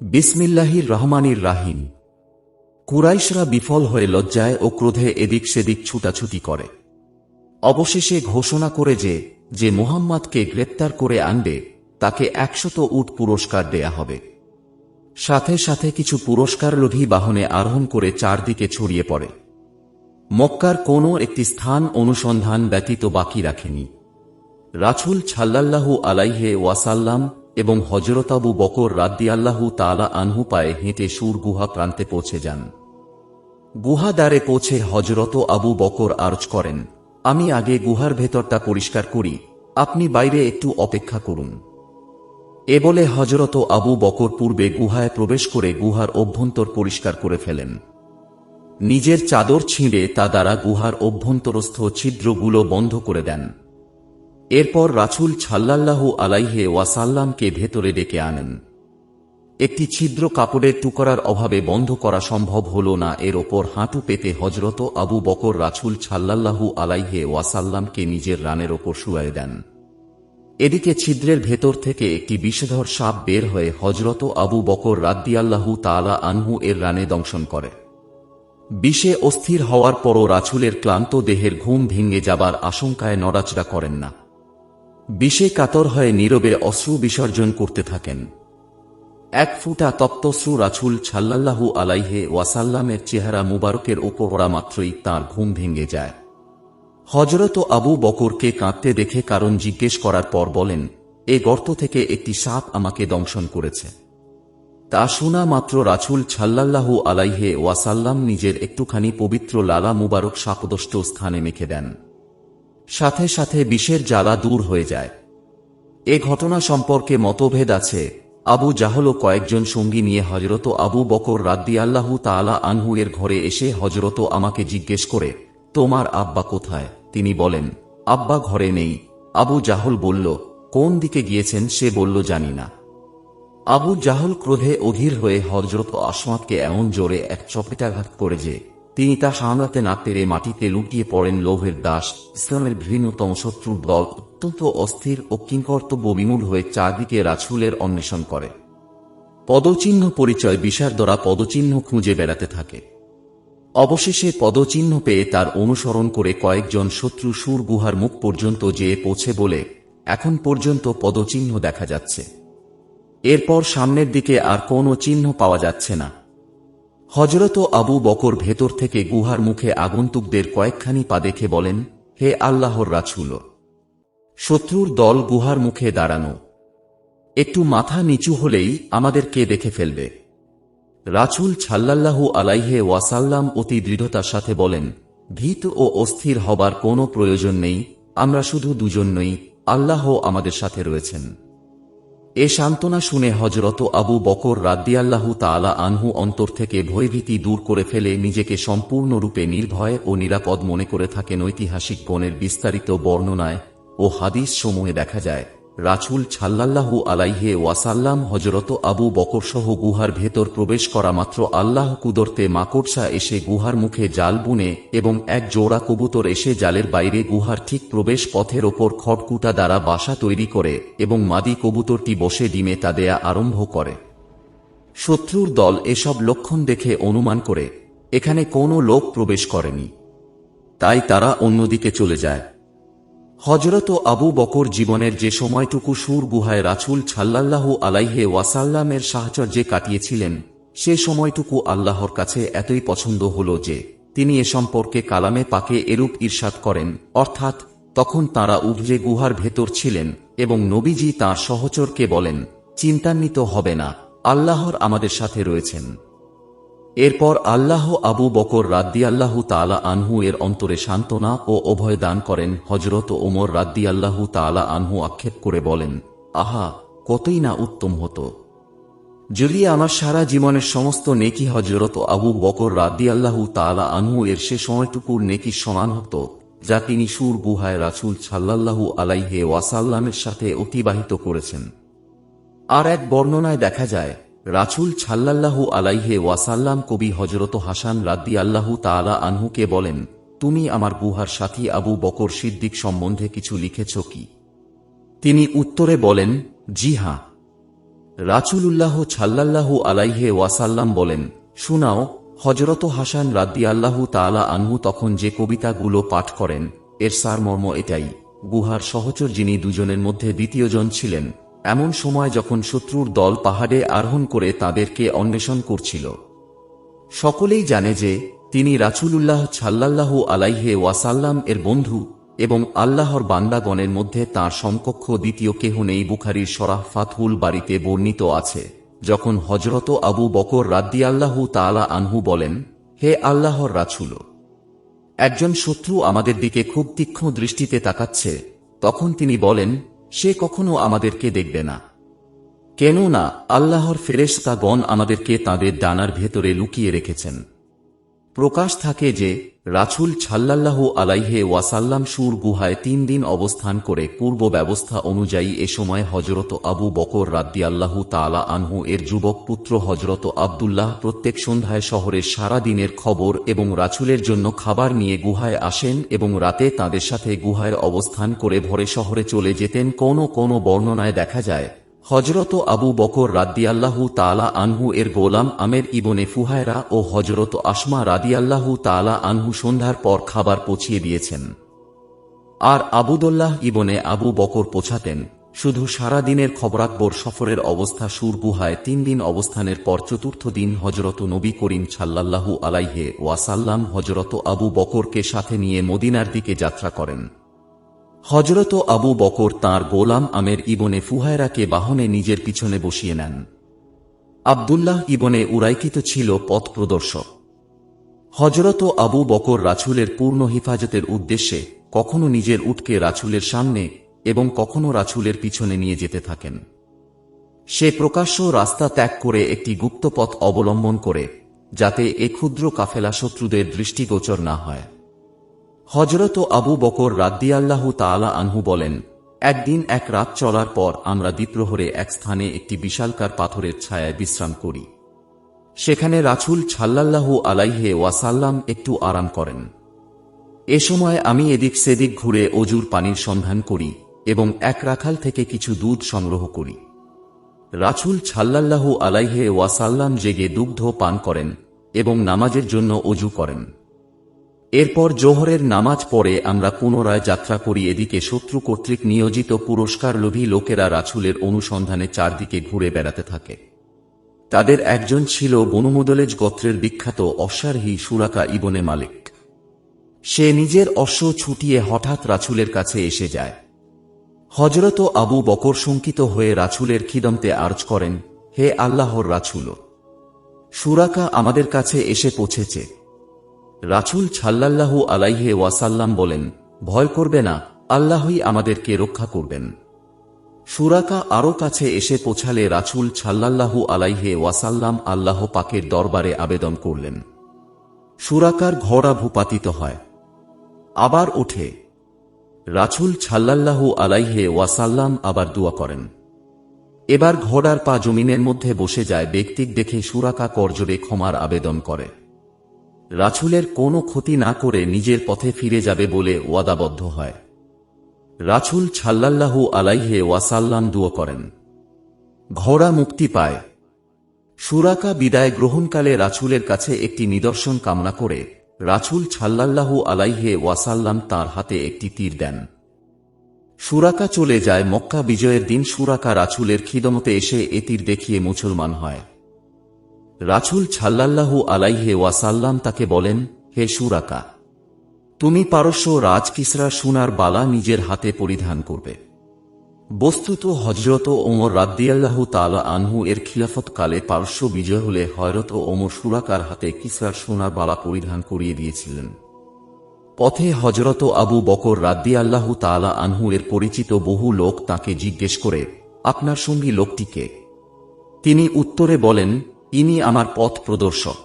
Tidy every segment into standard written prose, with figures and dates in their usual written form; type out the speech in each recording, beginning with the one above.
বিসমিল্লাহির রহমানির রাহিম। কুরাইশরা বিফল হয়ে লজ্জায় ও ক্রোধে এদিক সেদিক ছুটাছুটি করে। অবশেষে ঘোষণা করে যে মুহাম্মাদকে গ্রেপ্তার করে আনবে তাকে ১০০ উট পুরস্কার দেয়া হবে। সাথে সাথে কিছু পুরস্কার লোভী বাহনে আরোহণ করে চারদিকে ছড়িয়ে পড়ে। মক্কার কোনো একটি স্থান অনুসন্ধান ব্যতীত বাকি রাখেনি। রাসূল সাল্লাল্লাহু আলাইহি ওয়াসাল্লাম এবং হযরত আবু বকর রাদিয়াল্লাহু তাআলা আনহু পায়ে হেঁটে সুর গুহা প্রান্তে পৌঁছে যান। গুহা দ্বারে পৌঁছে হযরত আবু বকর আরজ করেন, আমি আগে গুহার ভেতরটা পরিষ্কার করি, আপনি বাইরে একটু অপেক্ষা করুন। এ বলে হযরত আবু বকর পূর্বে গুহায় প্রবেশ করে গুহার অভ্যন্তর পরিষ্কার করে ফেলেন। নিজের চাদর ছিঁড়ে তা দ্বারা গুহার অভ্যন্তরস্থ ছিদ্রগুলো বন্ধ করে দেন। এরপর রাসূল সাল্লাল্লাহু আলাইহি ওয়াসাল্লামকে ভেতরে ডেকে আনেন। একটি ছিদ্র কাপড়ের টুকরার অভাবে বন্ধ করা সম্ভব হল না। এর ওপর হাঁটু পেতে হযরত আবু বকর রাসূল সাল্লাল্লাহু আলাইহি ওয়াসাল্লামকে নিজের রানের ওপর শুয়ায়ে দেন। এদিকে ছিদ্রের ভেতর থেকে একটি বিষধর সাপ বের হয়ে হযরত আবু বকর রাদিয়াল্লাহু তাআলা আনহু এর রানে দংশন করে। বিষে অস্থির হওয়ার পরও রাসূলের ক্লান্ত দেহের ঘুম ভেঙে যাবার আশঙ্কায় নড়াচড়া করেন না। বিষে কাতর হয়ে নীরবে অশ্রু বিসর্জন করতে থাকেন। এক ফোঁটা তপ্তশ্রু রাসূল সাল্লাল্লাহু আলাইহি ওয়াসাল্লামের চেহারা মুবারকের ওপর পড়া মাত্রই তাঁর ঘুম ভেঙে যায়। হযরত আবু বকরকে কাঁদতে দেখে কারণ জিজ্ঞেস করার পর বলেন, এ গর্ত থেকে একটি সাপ আমাকে দংশন করেছে। তা শোনা মাত্র রাসূল সাল্লাল্লাহু আলাইহি ওয়াসাল্লাম নিজের একটুখানি পবিত্র লালা মুবারক সাপদষ্ট স্থানে মেখে দেন। সাথে সাথে বিষের জ্বালা দূর হয়ে যায়। এ ঘটনা সম্পর্কে মতভেদ আছে। আবু জাহল ও কয়েকজন সঙ্গী নিয়ে হযরত আবু বকর রাদিয়াল্লাহু তাআলা আনহু এর ঘরে এসে হযরত আমাকে জিজ্ঞেস করে, তোমার আব্বা কোথায়? তিনি বলেন, আব্বা ঘরে নেই। আবু জাহল বলল, কোন দিকে গিয়েছেন? সে বলল, জানি না। আবু জাহল ক্রোধে অধীর হয়ে হযরত আসমাকে এমন জোরে এক চপেটাঘাত করে যে তিনি তা সামলাতে না পেরে মাটিতে লুটিয়ে পড়েন। লোভের দাস ইসলামের ঘৃণ্যতম শত্রুর দল অত্যন্ত অস্থির ও কিংকর্তব্য বিমূঢ় হয়ে চারদিকে রাসূলের অন্বেষণ করে। পদচিহ্ন পরিচয় বিষার দ্বারা পদচিহ্ন খুঁজে বেড়াতে থাকে। অবশেষে পদচিহ্ন পেয়ে তার অনুসরণ করে কয়েকজন শত্রু সুর গুহার মুখ পর্যন্ত যেয়ে পৌঁছে বলে, এখন পর্যন্ত পদচিহ্ন দেখা যাচ্ছে। এরপর সামনের দিকে আর কোনো চিহ্ন পাওয়া যাচ্ছে না। হযরত আবু বকর ভেতর থেকে গুহার মুখে আগন্তুকদের কয়েকখানি পা দেখে বলেন, হে আল্লাহর রাসূল, শত্রুর দল গুহার মুখে দাঁড়ানো। একটু মাথা নিচু হলেই আমাদেরকে দেখে ফেলবে। রাসূল সাল্লাল্লাহু আলাইহি ওয়াসাল্লাম অতি দৃঢ়তার সাথে বলেন, ভীত ও অস্থির হবার কোনো প্রয়োজন নেই, আমরা শুধু দুজন নই, আল্লাহ আমাদের সাথে রয়েছেন। এ সান্ত্বনা শুনে হযরত আবু বকর রাদিয়াল্লাহু তাআলা আনহু অন্তর থেকে ভয়ভীতি দূর করে ফেলে নিজেকে সম্পূর্ণরূপে নির্ভয় ও নিরাপদ মনে করে থাকেন। ঐতিহাসিক বনের বিস্তারিত বর্ণনায় ও হাদিস সমূহে দেখা যায়, রাসূল সাল্লাল্লাহু আলাইহি ওয়াসাল্লাম হযরত আবু বকর সহ গুহার ভেতর প্রবেশ করা মাত্র আল্লাহ কুদরতে মাকড়সা এসে গুহার মুখে জাল বুনে এবং এক জোড়া কবুতর এসে জালের বাইরে গুহার ঠিক প্রবেশ পথের ওপর খড়কুটা দ্বারা বাসা তৈরি করে এবং মাদি কবুতরটি বসে ডিমে তা দেয়া আরম্ভ করে। শত্রুর দল এসব লক্ষণ দেখে অনুমান করে এখানে কোনো লোক প্রবেশ করেনি, তাই তারা অন্যদিকে চলে যায়। হযরত আবু বকর জীবনের যে সময়টুকু সুর গুহায় রাসূল সাল্লাল্লাহু আলাইহি ওয়াসাল্লামের সাহচর্যে কাটিয়েছিলেন, সে সময়টুকু আল্লাহর কাছে এতই পছন্দ হল যে তিনি এ সম্পর্কে কালামে পাকে এরূপ ইরশাদ করেন, অর্থাৎ তখন তাঁরা উভয়ে গুহার ভেতর ছিলেন এবং নবীজি তাঁর সহচরকে বলেন, চিন্তান্বিত হবে না, আল্লাহর আমাদের সাথে রয়েছেন। এরপর আল্লাহ আবু বকর রাদিয়াল্লাহু তাআলা আনহু এর অন্তরে সান্ত্বনা ও অভয় দান করেন। হযরত ওমর রাদিয়াল্লাহু তাআলা আনহু আক্ষেপ করে বলেন, আহা, কতই না উত্তম হতো যদি আমার সারা জীবনের সমস্ত নেকি হযরত আবু বকর রাদিয়াল্লাহু তাআলা আনহু এর সে সময়টুকুর নেকির সমান হতো যা তিনি সুর গুহায় রাসূল সাল্লাল্লাহু আলাইহি ওয়াসাল্লামের সাথে অতিবাহিত করেছেন। আর এক বর্ণনায় দেখা যায়, রাসূল সাল্লাল্লাহু আলাইহি ওয়াসাল্লাম কবি হযরত হাসান রাদিয়াল্লাহু তাআলা আনহুকে বলেন, তুমি আমার গুহার সাথী আবু বকর সিদ্দিক সম্বন্ধে কিছু লিখেছ কি? তিনি উত্তরে বলেন, জি হাঁ। রাসূলুল্লাহ সাল্লাল্লাহু আলাইহি ওয়াসাল্লাম বলেন, শুনাও। হযরত হাসান রাদিয়াল্লাহু তাআলা আনহু তখন যে কবিতাগুলো পাঠ করেন, এর সারমর্ম এটাই। গুহার সহচর যিনি দুজনের মধ্যে দ্বিতীয়জন ছিলেন, এমন সময় যখন শত্রুর দল পাহাড়ে আরোহণ করে তাদেরকে অন্বেষণ করছিল। সকলেই জানে যে তিনি রাসূলুল্লাহ সাল্লাল্লাহু আলাইহি ওয়াসাল্লাম এর বন্ধু এবং আল্লাহর বান্দাগণের মধ্যে তাঁর সমকক্ষ দ্বিতীয় কেহ নেই। বুখারীর সরাহ ফাতহুল বারীতে বর্ণিত আছে, যখন হযরত আবু বকর রাদিয়াল্লাহু তাআলা আনহু বলেন, হে আল্লাহর রাসূল, একজন শত্রু আমাদের দিকে খুব তীক্ষ্ণ দৃষ্টিতে তাকাচ্ছে, তখন তিনি বলেন, সে কখনো আমাদেরকে দেখবে না, কেননা আল্লাহর ফেরেশতাগণ আমাদেরকে তাদের ডানার ভেতরে লুকিয়ে রেখেছেন। প্রকাশ থাকে যে রাসূল সাল্লাল্লাহু আলাইহি ওয়াসাল্লাম সুর গুহায় 3 দিন অবস্থান করে পূর্ব ব্যবস্থা অনুযায়ী এ সময় হযরত আবু বকর রাদিয়াল্লাহু তাআলা আনহু এর যুবক পুত্র হযরত আব্দুল্লাহ প্রত্যেক সন্ধ্যায় শহরের সারা দিনের খবর এবং রাসূলের জন্য খাবার নিয়ে গুহায় আসেন এবং রাতে তাদের সাথে গুহায় অবস্থান করে ভোরে শহরে চলে যেতেন। কোন বর্ণনায় দেখা যায় হযরত আবু বকর রাদিয়াল্লাহু তাআলা আনহু এর গোলাম আমের ইবনে ফুহায়রা ও হযরত আসমা রাদিয়াল্লাহু তাআলা আনহু সন্ধ্যার পর খাবার পৌঁছিয়ে দিয়েছেন, আর আবুদুল্লাহ ইবনে আবু বকর পৌঁছাতেন। শুধু সারা দিনের খবরাকবর সফরের অবস্থা সুর গুহায় 3 দিন অবস্থানের পর চতুর্থ দিন হযরত নবী করিম সাল্লাল্লাহু আলাইহি ওয়াসাল্লাম হযরত আবু বকরকে সাথে নিয়ে মদিনার দিকে যাত্রা করেন। হযরত আবু বকর তাঁর গোলাম আমের ইবনে ফুহায়রাকে বাহনে নিজের পিছনে বসিয়ে নেন। আব্দুল্লাহ ইবনে উরাইকিত ছিল পথ প্রদর্শক। হযরত আবু বকর রাসূলের পূর্ণ হিফাজতের উদ্দেশ্যে কখনো নিজের উটকে রাসূলের সামনে এবং কখনো রাসূলের পিছনে নিয়ে যেতে থাকেন। সে প্রকাশ্য রাস্তা ত্যাগ করে একটি গুপ্ত পথ অবলম্বন করে, যাতে এ ক্ষুদ্র কাফেলা শত্রুদের দৃষ্টিগোচর না হয়। হযরত আবু বকর রাদিয়াল্লাহু তাআলা আনহু বলেন, একদিন এক রাত চলার পর আমরা দ্বিপ্রহরে এক স্থানে একটি বিশালকার পাথরের ছায়ায় বিশ্রাম করি। সেখানে রাসূল সাল্লাল্লাহু আলাইহি ওয়াসাল্লাম একটু আরাম করেন। এ সময় আমি এদিক সেদিক ঘুরে অজুর পানির সন্ধান করি এবং এক রাখাল থেকে কিছু দুধ সংগ্রহ করি। রাসূল সাল্লাল্লাহু আলাইহি ওয়াসাল্লাম জেগে দুগ্ধ পান করেন এবং নামাজের জন্য অজু করেন। এরপর জোহরের নামাজ পড়ে আমরা পুনরায় যাত্রা করি। এদিকে শত্রু কর্তৃক নিয়োজিত পুরস্কারলোভী লোকেরা রাসূলের অনুসন্ধানে চারদিকে ঘুরে বেড়াতে থাকে। তাদের একজন ছিল বনু মুদলেজ গোত্রের বিখ্যাত অশ্বারোহী সুরাকা ইবনে মালিক। সে নিজের অশ্ব ছুটিয়ে হঠাৎ রাসূলের কাছে এসে যায়। হযরত আবু বকর শঙ্কিত হয়ে রাসূলের খিদমতে আর্জ করেন, হে আল্লাহর রাসূল, সুরাকা আমাদের কাছে এসে পৌঁছেছে। রাসূল সাল্লাল্লাহু আলাইহি ওয়াসাল্লাম বলেন, ভয় করবে না, আল্লাহই আমাদেরকে রক্ষা করবেন। সুরাকা আরও কাছে এসে পৌঁছালে রাসূল সাল্লাল্লাহু আলাইহি ওয়াসাল্লাম আল্লাহ পাকের দরবারে আবেদন করলেন। সুরাকার ঘোড়া ভূপাতিত হয়, আবার ওঠে। রাসূল সাল্লাল্লাহু আলাইহি ওয়াসাল্লাম আবার দোয়া করেন। এবার ঘোড়ার পা জমিনের মধ্যে বসে যায়। ব্যক্তিক দেখে সুরাকা করজোড়ে ক্ষমার আবেদন করে। রাসূলের কোনো ক্ষতি না করে নিজের পথে ফিরে যাবে বলে ওয়াদাবদ্ধ হয়। রাসূল সাল্লাল্লাহু আলাইহি ওয়াসাল্লাম দোয়া করেন। ঘোড়া মুক্তি পায়। সুরাকা বিদায় গ্রহণকালে রাসূলের কাছে একটি নিদর্শন কামনা করে রাসূল সাল্লাল্লাহু আলাইহি ওয়াসাল্লাম তাঁর হাতে একটি তীর দেন। সুরাকা চলে যায়। মক্কা বিজয়ের দিন সুরাকা রাসূলের খিদমতে এসে এ তীর দেখিয়ে মুসলমান হয়। রাসূল সাল্লাল্লাহু আলাইহি ওয়াসাল্লাম তাকে বলেন, হে সুরাকা, তুমি পারস্য রাজ কিসরার সোনার বালা নিজের হাতে পরিধান করবে। বস্তুত হযরত ওমর রাদিয়াল্লাহু তাআলা আনহু এর খিলাফতকালে পারস্য বিজয় হলে হযরত ওমর সুরাকার হাতে কিসরার সোনার বালা পরিধান করিয়ে দিয়েছিলেন। পথে হযরত আবু বকর রাদিয়াল্লাহু তাআলা আনহু এর পরিচিত বহু লোক তাকে জিজ্ঞেস করে, আপনার সঙ্গী লোকটিকে? তিনি উত্তরে বলেন, ইনি আমার পথ প্রদর্শক।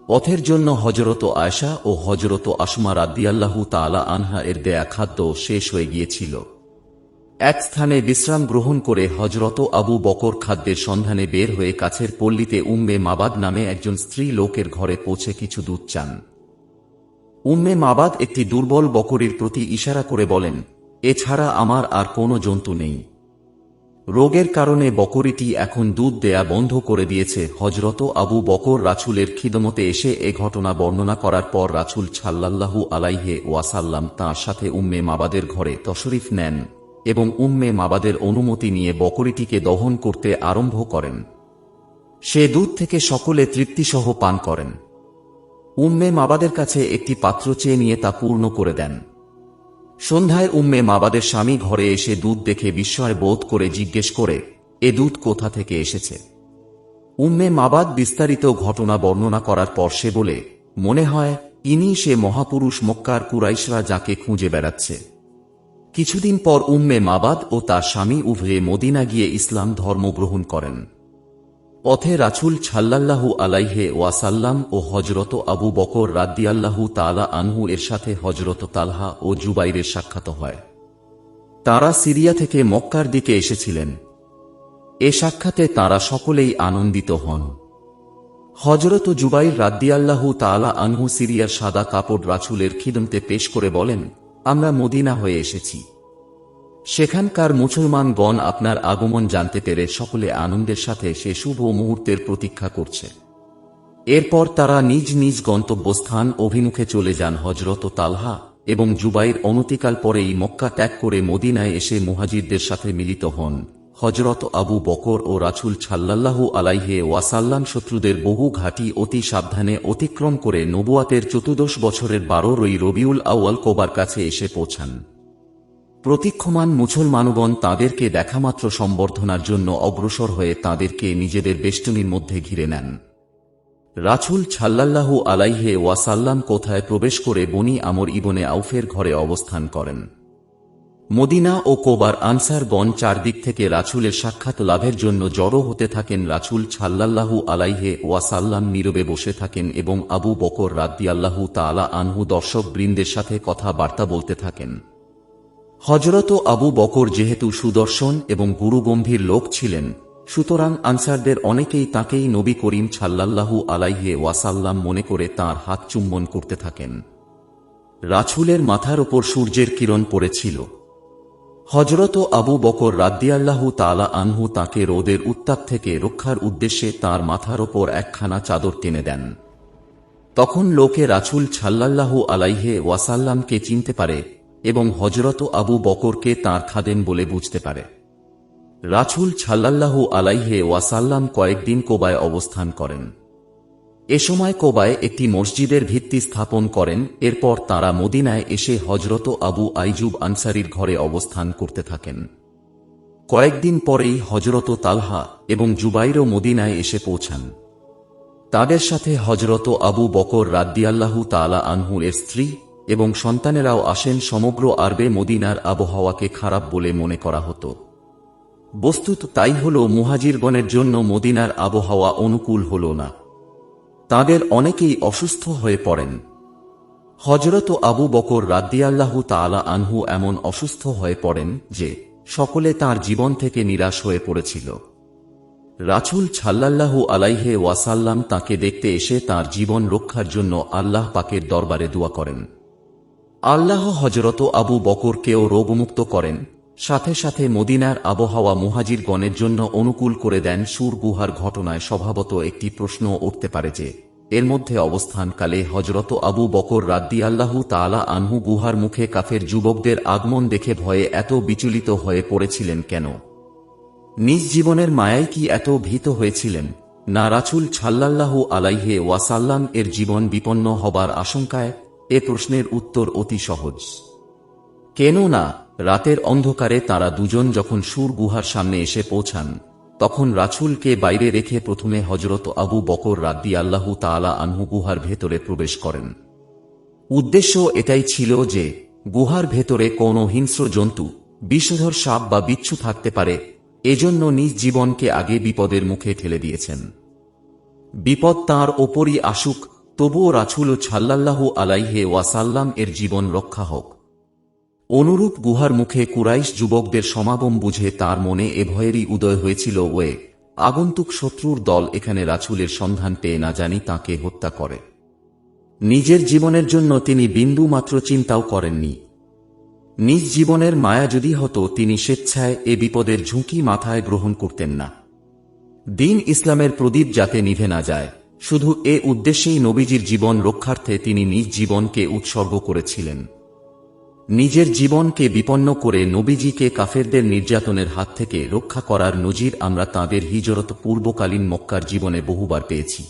পথের জন্য হযরত আয়েশা ও হযরত আসমা রাদিয়াল্লাহু তাআলা আনহা এর দেয়া খাদ্য শেষ হয়ে গিয়েছিল। এক স্থানে বিশ্রাম গ্রহণ করে হযরত আবু বকর খাদ্যের সন্ধানে বের হয়ে কাছের পল্লীতে উম্মে মাবাদ নামে একজন স্ত্রী লোকের ঘরে পৌঁছে কিছু দুধ চান। উম্মে মাবাদ একটি দুর্বল বকরীর প্রতি ইশারা করে বলেন, এছাড়া আমার আর কোনো জন্তু নেই। রোগের কারণে বকরিটি এখন দুধ দেয়া বন্ধ করে দিয়েছে। হযরত আবু বকর রাসূলের খিদমতে এসে এ ঘটনা বর্ণনা করার পর রাসূল সাল্লাল্লাহু আলাইহি ওয়াসাল্লাম তাঁর সাথে উম্মে মাবাদের ঘরে তশরিফ নেন এবং উম্মে মাবাদের অনুমতি নিয়ে বকরিটিকে দহন করতে আরম্ভ করেন। সে দুধ থেকে সকলে তৃপ্তিসহ পান করেন। উম্মে মাবাদের কাছে একটি পাত্র চেয়ে নিয়ে তা পূর্ণ করে দেন। সন্ধ্যায় উম্মে মাবাদের স্বামী ঘরে এসে দুধ দেখে বিস্ময় বোধ করে জিজ্ঞেস করে, এ দুধ কোথা থেকে এসেছে? উম্মে মাবাদ বিস্তারিত ঘটনা বর্ণনা করার পর সে বলে, মনে হয় ইনি সে মহাপুরুষ মক্কার কুরাইশরা যাকে খুঁজে বেড়াচ্ছে। কিছুদিন পর উম্মে মাবাদ ও তার স্বামী উভয়ে মদিনা গিয়ে ইসলাম ধর্ম গ্রহণ করেন। পথে রাসূল সাল্লাল্লাহু আলাইহি ওয়াসাল্লাম ও হযরত আবু বকর রাদিয়াল্লাহু তাআলা আনহু এর সাথে হযরত তালহা ও জুবাইরের সাক্ষাৎ হয়। তারা সিরিয়া থেকে মক্কার দিকে এসেছিলেন। এ সাক্ষাতে তারা সকলেই আনন্দিত হন। হযরত জুবাইর রাদিয়াল্লাহু তাআলা আনহু সিরিয়ার সাদা কাপড় রাসূলের খিদমতে পেশ করে বলেন, আমরা মদিনা হয়ে এসেছি। সেখানকার মুসলমানগণ আপনার আগমন জানতে পেরে সকলে আনন্দের সাথে সে শুভ মুহূর্তের প্রতীক্ষা করছে। এরপর তারা নিজ নিজ গন্তব্যস্থান অভিমুখে চলে যান। হযরত তালহা এবং জুবাইর অনতিকাল পরেই মক্কা ত্যাগ করে মদিনায় এসে মুহাজিরদের সাথে মিলিত হন। হযরত আবু বকর ও রাসূল সাল্লাল্লাহু আলাইহি ওয়াসাল্লাম শত্রুদের বহু ঘাঁটি অতি সাবধানে অতিক্রম করে নবুয়াতের 14 বছরের 12 রবিউল আউয়াল কোবার কাছে এসে পৌঁছান। প্রতীক্ষমান মুসলমানগণ তাঁদেরকে দেখামাত্র সম্বর্ধনার জন্য অগ্রসর হয়ে তাঁদেরকে নিজেদের বেষ্টনীর মধ্যে ঘিরে নেন। রাসূল সাল্লাল্লাহু আলাইহি ওয়াসাল্লাম কোথায় প্রবেশ করে বনি আমর ইবনে আউফের ঘরে অবস্থান করেন। মদিনা ও কোবার আনসারগণ চারদিক থেকে রাসূলের সাক্ষাৎ লাভের জন্য জড়ো হতে থাকেন। রাসূল সাল্লাল্লাহু আলাইহি ওয়াসাল্লাম নীরবে বসে থাকেন এবং আবু বকর রাদিয়াল্লাহু তাআলা আনহু দর্শক বৃন্দের সাথে কথাবার্তা বলতে থাকেন। হযরত আবু বকর যেহেতু সুদর্শন এবং গুরুগম্ভীর লোক ছিলেন, সুতরাং আনসারদের অনেকেই তাঁকেই নবী করিম সাল্লাল্লাহু আলাইহি ওয়াসাল্লাম মনে করে তাঁর হাত চুম্বন করতে থাকেন। রাসূলের মাথার ওপর সূর্যের কিরণ পড়েছিল। হযরত আবু বকর রাদিয়াল্লাহু তাআলা আনহু তাঁকে রোদের উত্তাপ থেকে রক্ষার উদ্দেশ্যে তাঁর মাথার ওপর একখানা চাদর টেনে দেন। তখন লোকে রাসূল সাল্লাল্লাহু আলাইহি ওয়াসাল্লামকে চিনতে পারে এবং হযরত আবু বকরকে তাঁর খাদেম বলে বুঝতে পারে। রাসূল সাল্লাল্লাহু আলাইহি ওয়াসাল্লাম কয়েকদিন কোবায় অবস্থান করেন। এ সময় কোবায় একটি মসজিদের ভিত্তি স্থাপন করেন। এরপর তাঁরা মদিনায় এসে হযরত আবু আইয়ুব আনসারীর ঘরে অবস্থান করতে থাকেন। কয়েকদিন পরেই হযরত তালহা এবং জুবাইরও মদিনায় এসে পৌঁছান। তাদের সাথে হযরত আবু বকর রাদিয়াল্লাহু তাআলা আনহু এর স্ত্রী এবং সন্তানেরাও আসেন। সমগ্র আরবে মদিনার আবহাওয়াকে খারাপ বলে মনে করা হতো। বস্তুত তাই হল, মুহাজিরগণের জন্য মদিনার আবহাওয়া অনুকূল হল না। তাদের অনেকেই অসুস্থ হয়ে পড়েন। হযরত আবু বকর রাদিয়াল্লাহু তাআলা আনহু এমন অসুস্থ হয়ে পড়েন যে সকলে তাঁর জীবন থেকে নিরাশ হয়ে পড়েছিল। রাসূল সাল্লাল্লাহু আলাইহি ওয়াসাল্লাম তাঁকে দেখতে এসে তাঁর জীবন রক্ষার জন্য আল্লাহ পাকের দরবারে দোয়া করেন। আল্লাহ হযরত আবু বকরকেও রোগমুক্ত করেন। সাথে সাথে মদিনার আবহাওয়া মুহাজিরগণের জন্য অনুকূল করে দেন। সুর গুহার ঘটনায় স্বভাবত একটি প্রশ্ন উঠতে পারে যে এর মধ্যে অবস্থানকালে হযরত আবু বকর রাদিয়াল্লাহু তাআলা আনহু গুহার মুখে কাফের যুবকদের আগমন দেখে ভয়ে এত বিচলিত হয়ে পড়েছিলেন কেন? নিজ জীবনের মায়ায় কি এত ভীত হয়েছিলেন? না রাসূল সাল্লাল্লাহু আলাইহি ওয়াসাল্লাম এর জীবন বিপন্ন হবার আশঙ্কায়? এ প্রশ্নের উত্তর অতি সহজ। কেননা রাতের অন্ধকারে তারা দুজন যখন সুর গুহার সামনে এসে পৌঁছান, তখন রাসূলকে বাইরে রেখে প্রথমে হযরত আবু বকর রাদিয়াল্লাহু তাআলা আনহু গুহার ভেতরে প্রবেশ করেন। উদ্দেশ্য এটাই ছিল যে গুহার ভেতরে কোনো হিংস্র জন্তু, বিষধর সাপ বা বিচ্ছু থাকতে পারে, এজন্য নিজ জীবনকে আগে বিপদের মুখে ঠেলে দিয়েছেন। বিপদ তাঁর ওপরই আসুক, তবুও রাসূল সাল্লাল্লাহু আলাইহি ওয়াসাল্লাম এর জীবন রক্ষা হোক। অনুরূপ গুহার মুখে কুরাইশ যুবকদের সমাগম বুঝে তার মনে এ ভয়েরই উদয় হয়েছিল, ওয়ে আগন্তুক শত্রুর দল এখানে রাসূলের সন্ধান পেয়ে না জানি তাঁকে হত্যা করে। নিজের জীবনের জন্য তিনি বিন্দু মাত্র চিন্তাও করেননি। নিজ জীবনের মায়া যদি হতো তিনি স্বেচ্ছায় এ বিপদের ঝুঁকি মাথায় গ্রহণ করতেন না। দ্বীন ইসলামের প্রদীপ যাতে নিভে না যায়, শুধু এ উদ্দেশ্যেই নবীজির জীবন রক্ষার্থে তিনি নিজ জীবনকে উৎসর্গ করেছিলেন। নিজের জীবনকে বিপন্ন করে নবীজিকে কাফেরদের নির্যাতনের হাত থেকে রক্ষা করার নজির আমরা তাঁদের হিজরত পূর্বকালীন মক্কার জীবনে বহুবার পেয়েছি।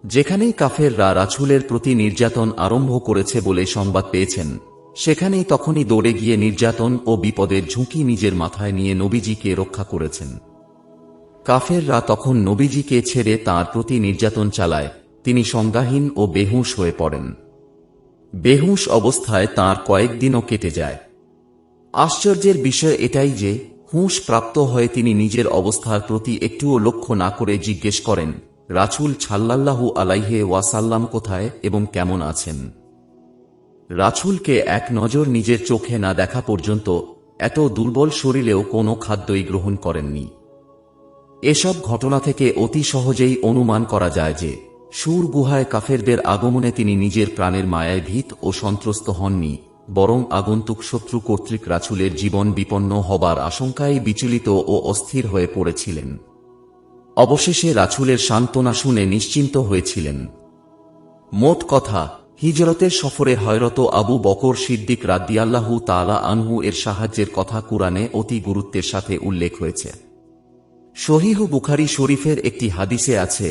যেখানেই কাফেররা রাসূলের প্রতি নির্যাতন আরম্ভ করেছে বলে সংবাদ পেয়েছেন, সেখানেই তখনই দৌড়ে গিয়ে নির্যাতন ও বিপদের ঝুঁকি নিজের মাথায় নিয়ে নবীজিকে রক্ষা করেছেন। কাফেররা তখন নবীজিকে ছেড়ে তাঁর প্রতি নির্যাতন চালায়, তিনি সংজ্ঞাহীন ও বেহুঁশ হয়ে পড়েন। বেহুঁশ অবস্থায় তাঁর কয়েকদিনও কেটে যায়। আশ্চর্যের বিষয় এটাই যে হুঁশ প্রাপ্ত হয়ে তিনি নিজের অবস্থার প্রতি একটুও লক্ষ্য না করে জিজ্ঞেস করেন, রাসূল সাল্লাল্লাহু আলাইহি ওয়াসাল্লাম কোথায় এবং কেমন আছেন? রাসূলকে এক নজর নিজের চোখে না দেখা পর্যন্ত এত দুর্বল শরীরেও কোনো খাদ্যই গ্রহণ করেননি। এসব ঘটনা থেকে অতি সহজেই অনুমান করা যায় যে সুর গুহায় কাফেরদের আগমনে তিনি নিজের প্রাণের মায়ায় ভীত ও সন্ত্রস্ত হননি, বরং আগন্তুক শত্রু কর্তৃক রাসূলের জীবন বিপন্ন হবার আশঙ্কায় বিচলিত ও অস্থির হয়ে পড়েছিলেন। অবশেষে রাসূলের সান্ত্বনা শুনে নিশ্চিন্ত হয়েছিলেন। মোট কথা, হিজরতের সফরে হযরত আবু বকর সিদ্দিক রাদিয়াল্লাহু তাআলা আনহু এর সাহায্যের কথা কুরআনে অতি গুরুত্বের সাথে উল্লেখ হয়েছে। সহিহ বুখারী শরীফের একটি হাদিসে আছে,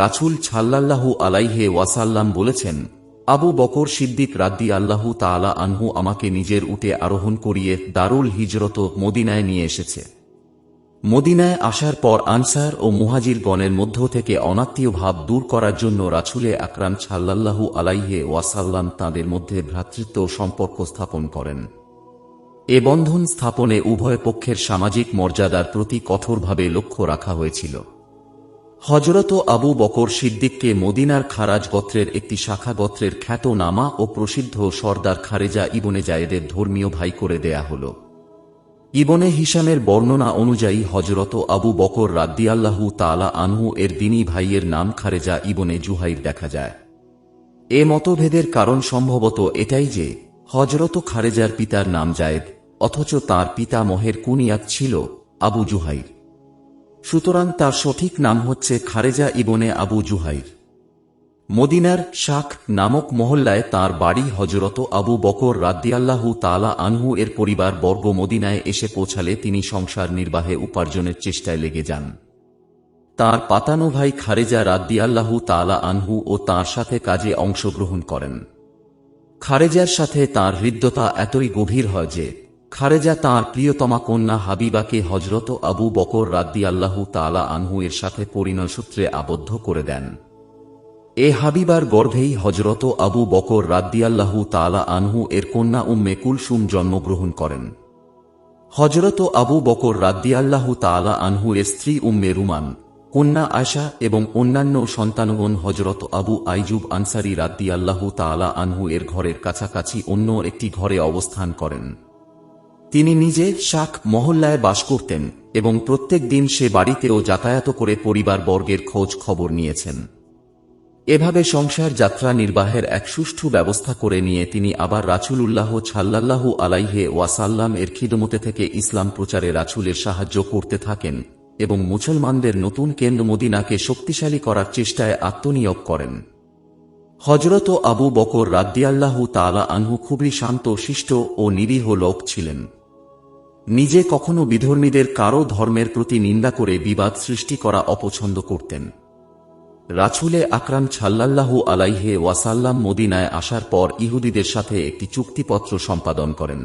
রাসূল সাল্লাল্লাহু আলাইহি ওয়াসাল্লাম বলেছেন, আবু বকর সিদ্দিক রাদিয়াল্লাহু তাআলা আনহু আমাকে নিজের উটে আরোহণ করিয়ে দারুল হিজরত মদিনায় নিয়ে এসেছে। মদিনায় আসার পর আনসার ও মুহাজিরগণের মধ্য থেকে অনাত্মীয় ভাব দূর করার জন্য রাসূলে আকরাম সাল্লাল্লাহু আলাইহি ওয়াসাল্লাম তাঁদের মধ্যে ভ্রাতৃত্ব সম্পর্ক স্থাপন করেন। এ বন্ধন স্থাপনে উভয় পক্ষের সামাজিক মর্যাদার প্রতি কঠোরভাবে লক্ষ্য রাখা হয়েছিল। হযরত আবু বকর সিদ্দিককে মদিনার খারাজ গোত্রের একটি শাখা গোত্রের খ্যাতনামা ও প্রসিদ্ধ সর্দার খারেজা ইবনে জায়েদের ধর্মীয় ভাই করে দেয়া হল। ইবনে হিশামের বর্ণনা অনুযায়ী হযরত আবু বকর রাদিয়াল্লাহু তাআলা আনহু এর দিনী ভাইয়ের নাম খারেজা ইবনে জুহাইর দেখা যায়। এ মতভেদের কারণ সম্ভবত এটাই যে হযরত খারেজার পিতার নাম জায়েদ, অথচ তাঁর পিতামহের কুনিয়াত ছিল আবু জুহাইর। সুতরাং তার সঠিক নাম হচ্ছে খারেজা ইবনে আবু জুহাইর। মদিনার শাখ নামক মহল্লায় তাঁর বাড়ি। হযরত আবু বকর রাদিয়াল্লাহু তাআলা আনহু এর পরিবার বর্গ মদিনায় এসে পৌঁছালে তিনি সংসার নির্বাহে উপার্জনের চেষ্টায় লেগে যান। তাঁর পাতানো ভাই খারেজা রাদিয়াল্লাহু তাআলা আনহু ও তাঁর সাথে কাজে অংশগ্রহণ করেন। খারেজার সাথে তাঁর হৃদ্যতা এতই গভীর হয় যে খারেজা তাঁর প্রিয়তমা কন্যা হাবিবাকে হযরত আবু বকর রাদিয়াল্লাহু তাআলা আনহু এর সাথে পরিণয়সূত্রে আবদ্ধ করে দেন। এ হাবিবার গর্ভেই হযরত আবু বকর রাদিয়াল্লাহু তাআলা আনহু এর কন্যা উম্মে কুলসুম জন্মগ্রহণ করেন। হযরত আবু বকর রাদিয়াল্লাহু তাআলা আনহু এর স্ত্রী উম্মে রুমান, কন্যা আয়েশা এবং অন্যান্য সন্তানগণ হযরত আবু আইয়ুব আনসারী রাদিয়াল্লাহু তাআলা আনহু এর ঘরের কাছাকাছি অন্য একটি ঘরে অবস্থান করেন। তিনি নিজে শাখ মহল্লায় বাস করতেন এবং প্রত্যেক দিন সে বাড়িতেও যাতায়াত করে পরিবার বর্গের খোঁজ খবর নিয়েছেন। এভাবে সংসার যাত্রা নির্বাহের এক সুষ্ঠু ব্যবস্থা করে নিয়ে তিনি আবার রাসূলুল্লাহ সাল্লাল্লাহু আলাইহি ওয়াসাল্লাম এর খিদমতে থেকে ইসলাম প্রচারে রাসূলের সাহায্য করতে থাকেন এবং মুসলমানদের নতুন কেন্দ্র মদিনাকে শক্তিশালী করার চেষ্টায় আত্মনিয়োগ করেন। হযরত আবু বকর রাদিয়াল্লাহু তাআলা আনহু খুবই শান্ত শিষ্ট ও নিরীহ লোক ছিলেন। নিজে কখনো বিধর্মীদের কারো ধর্মের প্রতি নিন্দা করে বিবাদ সৃষ্টি করা অপছন্দ করতেন। রাসূলে আকরাম সাল্লাল্লাহু আলাইহি ওয়াসাল্লাম মদিনায় আসার পর ইহুদিদের সাথে একটি চুক্তিপত্র সম্পাদন করেন।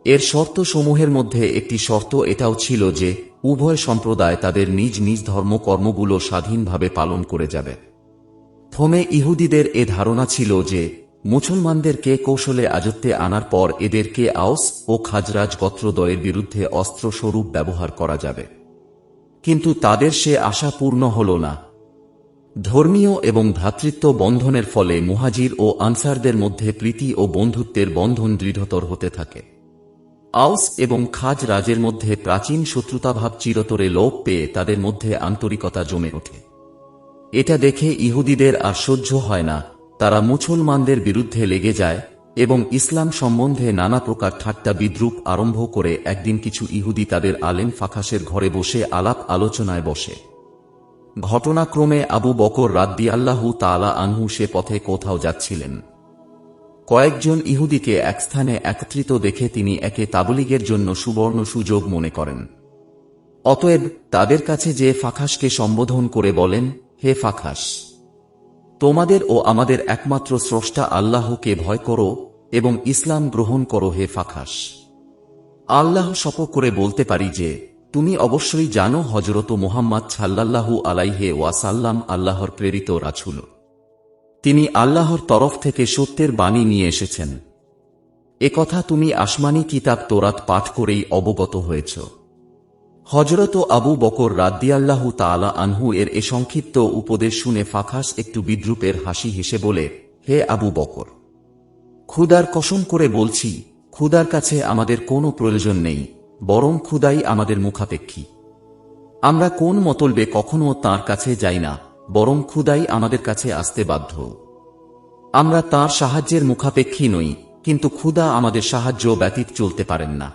এর শর্তসমূহের মধ্যে একটি শর্ত এটাও ছিল যে উভয় সম্প্রদায় তাদের নিজ নিজ ধর্মকর্মগুলো স্বাধীনভাবে পালন করে যাবে। প্রথমে ইহুদিদের এ ধারণা ছিল যে মুসলমানদেরকে কৌশলে আযত্তে আনার পর এদেরকে আওস ও খাজরাজ গোত্রদ্বয়ের বিরুদ্ধে অস্ত্রস্বরূপ ব্যবহার করা যাবে, কিন্তু তাদের সে আশা পূর্ণ হল না। ধর্মীয় এবং ভ্রাতৃত্ব বন্ধনের ফলে মুহাজির ও আনসারদের মধ্যে প্রীতি ও বন্ধুত্বের বন্ধন দৃঢ়তর হতে থাকে। আওস এবং খাজরাজের মধ্যে প্রাচীন শত্রুতাভাব চিরতরে লোপ পেয়ে তাদের মধ্যে আন্তরিকতা জমে ওঠে। এটা দেখে ইহুদিদের আর সহ্য হয় না, তারা মুসলমানদের বিরুদ্ধে লেগে যায় এবং ইসলাম সম্বন্ধে নানা প্রকার ঠাট্টা বিদ্রূপ আরম্ভ করে একদিন কিছু ইহুদি তাদের আলেম ফাখাসের ঘরে বসে আলাপ আলোচনায় বসে। ঘটনাক্রমে আবু বকর রাদিয়াল্লাহু তাআলা আনহু সে পথে কোথাও যাচ্ছিলেন। কয়েকজন ইহুদিকে এক স্থানে একত্রিত দেখে তিনি একে তাবলীগের জন্য সুবর্ণ সুযোগ মনে করেন। অতএব তাদের কাছে যে ফাখাসকে সম্বোধন করে বলেন, হে ফাখাস, তোমাদের ও আমাদের একমাত্র স্রষ্টা আল্লাহকে ভয় করো এবং ইসলাম গ্রহণ করো। হে ফাখাস, আল্লাহ শপথ করে বলতে পারি যে তুমি অবশ্যই জানো হযরত মুহাম্মদ সাল্লাল্লাহু আলাইহি ওয়াসাল্লাম আল্লাহর প্রেরিত রাসূল। তিনি আল্লাহর তরফ থেকে সত্যের বাণী নিয়ে এসেছেন। একথা তুমি আসমানি কিতাব তোরাত পাঠ করেই অবগত হয়েছ। হযরত আবু বকর রাদিয়াল্লাহু তাআলা আনহু এর এ সংক্ষিপ্ত উপদেশ শুনে ফাখাস একটু বিদ্রূপের হাসি হেসে বলে, হে আবু বকর, খুদার কসম করে বলছি, খুদার কাছে আমাদের কোনো প্রয়োজন নেই, বরং খুদাই আমাদের মুখাপেক্ষী। আমরা কোন মতলবে কখনো তাঁর কাছে যাই না, বরং খুদাই আমাদের কাছে আসতে বাধ্য। আমরা তাঁর সাহায্যের মুখাপেক্ষী নই, কিন্তু খুদা আমাদের সাহায্য ব্যতীত চলতে পারেন না।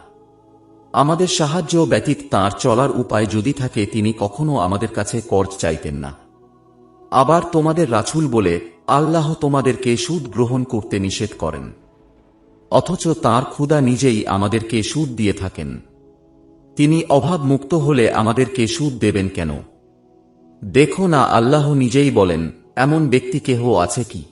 আমাদের সাহায্য ব্যতীত তাঁর চলার উপায় যদি থাকে তিনি কখনো আমাদের কাছে কর্জ চাইতেন না। আবার তোমাদের রাসূল বলে আল্লাহ তোমাদেরকে সুদ গ্রহণ করতে নিষেধ করেন, অথচ তাঁর খুদা নিজেই আমাদেরকে সুদ দিয়ে থাকেন। তিনি অভাব মুক্ত হলে আমাদেরকে সুদ দেবেন কেন? দেখো না, আল্লাহ নিজেই বলেন, এমন ব্যক্তি কেহ আছে কি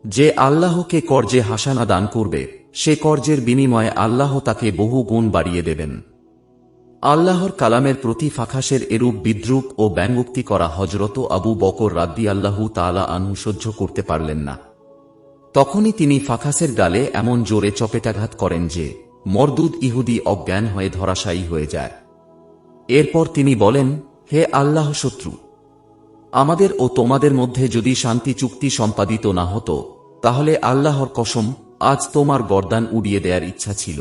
যে আল্লাহকে কর্জে হাসানা দান করবে, সে কর্জের বিনিময়ে আল্লাহ তাকে বহু গুণ বাড়িয়ে দেবেন। আল্লাহর কালামের প্রতি ফাখাসের এরূপ বিদ্রূপ ও ব্যঙ্গোক্তি করা হযরত আবু বকর রাদিয়াল্লাহু তাআলা আনহু সহ্য করতে পারলেন না। তখনই তিনি ফাখাসের গালে এমন জোরে চপেটাঘাত করেন যে মরদুদ ইহুদি অজ্ঞান হয়ে ধরাশায়ী হয়ে যায়। এরপর তিনি বলেন, হে আল্লাহ শত্রু, আমাদের ও তোমাদের মধ্যে যদি শান্তি চুক্তি সম্পাদিত না হতো, তাহলে আল্লাহর কসম আজ তোমার গর্দান উড়িয়ে দেয়ার ইচ্ছা ছিল।